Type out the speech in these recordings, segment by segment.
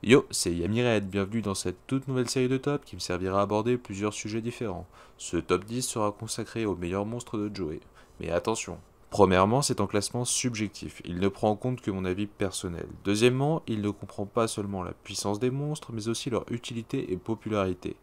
Yo, c'est Yamired, bienvenue dans cette toute nouvelle série de tops qui me servira à aborder plusieurs sujets différents. Ce top 10 sera consacré aux meilleurs monstres de Joey. Mais attention, premièrement, c'est un classement subjectif, il ne prend en compte que mon avis personnel. Deuxièmement, il ne comprend pas seulement la puissance des monstres, mais aussi leur utilité et popularité.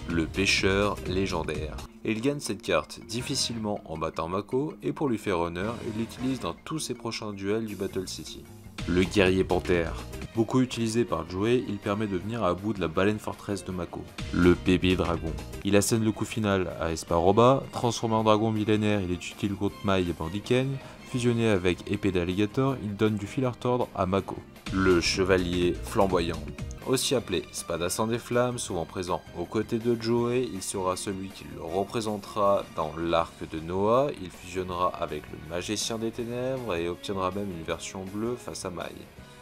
Le pêcheur légendaire. Il gagne cette carte difficilement en battant Mako, et pour lui faire honneur, il l'utilise dans tous ses prochains duels du Battle City. Le guerrier panthère. Beaucoup utilisé par Joey, il permet de venir à bout de la baleine forteresse de Mako. Le bébé dragon. Il assène le coup final à Esparoba, transformé en dragon millénaire, il est utile contre Mai et Bandiken, fusionné avec épée d'alligator, il donne du fil à retordre à Mako. Le chevalier flamboyant. Aussi appelé Spadassin des Flammes, souvent présent aux côtés de Joey, il sera celui qui le représentera dans l'arc de Noah, il fusionnera avec le Magicien des Ténèbres et obtiendra même une version bleue face à Mai.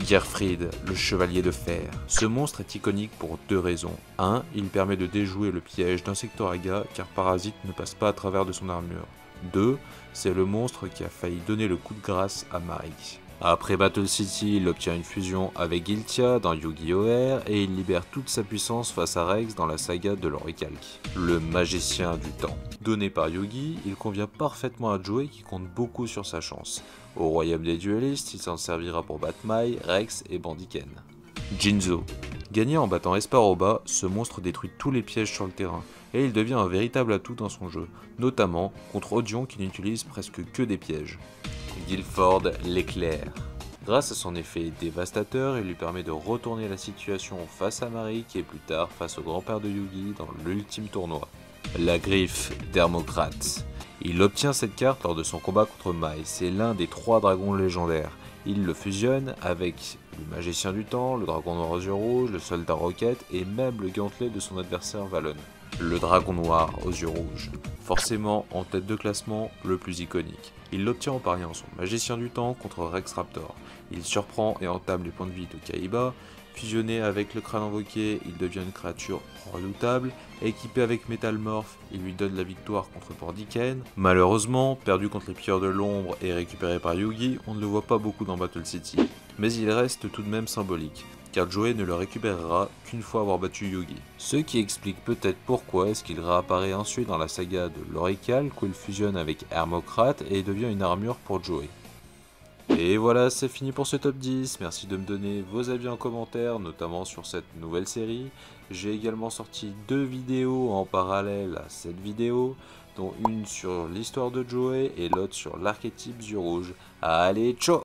Gerfried, le chevalier de fer. Ce monstre est iconique pour deux raisons. 1. Il permet de déjouer le piège d'Insectoraga car Parasite ne passe pas à travers de son armure. 2. C'est le monstre qui a failli donner le coup de grâce à Marie. Après Battle City, il obtient une fusion avec Giltia dans Yu-Gi-Oh! R et il libère toute sa puissance face à Rex dans la saga de l'Oricalque. Le magicien du temps. Donné par Yugi, il convient parfaitement à Joey qui compte beaucoup sur sa chance. Au royaume des duellistes, il s'en servira pour battre Mai, Rex et Bandiken. Jinzo. Gagné en battant Esparoba, ce monstre détruit tous les pièges sur le terrain, et il devient un véritable atout dans son jeu, notamment contre Odion qui n'utilise presque que des pièges. Guilford l'éclair. Grâce à son effet dévastateur, il lui permet de retourner la situation face à Marik et plus tard face au grand-père de Yugi dans l'ultime tournoi. La griffe d'Hermocrate. Il obtient cette carte lors de son combat contre Mai, c'est l'un des 3 dragons légendaires. Il le fusionne avec le magicien du temps, le dragon noir aux yeux rouges, le soldat roquette et même le gantelet de son adversaire Valon. Le dragon noir aux yeux rouges. Forcément en tête de classement, le plus iconique. Il l'obtient en pariant son magicien du temps contre Rex Raptor. Il surprend et entame les points de vie de Kaiba. Fusionné avec le crâne invoqué, il devient une créature redoutable. Équipé avec Metalmorph, il lui donne la victoire contre Bandiken. Malheureusement, perdu contre les pilleurs de l'ombre et récupéré par Yugi, on ne le voit pas beaucoup dans Battle City. Mais il reste tout de même symbolique, car Joey ne le récupérera qu'une fois avoir battu Yugi. Ce qui explique peut-être pourquoi est-ce qu'il réapparaît ensuite dans la saga de l'Oricalque où il fusionne avec Hermocrate et devient une armure pour Joey. Et voilà, c'est fini pour ce top 10, merci de me donner vos avis en commentaire, notamment sur cette nouvelle série. J'ai également sorti 2 vidéos en parallèle à cette vidéo, dont une sur l'histoire de Joey et l'autre sur l'archétype yeux rouge. Allez, ciao!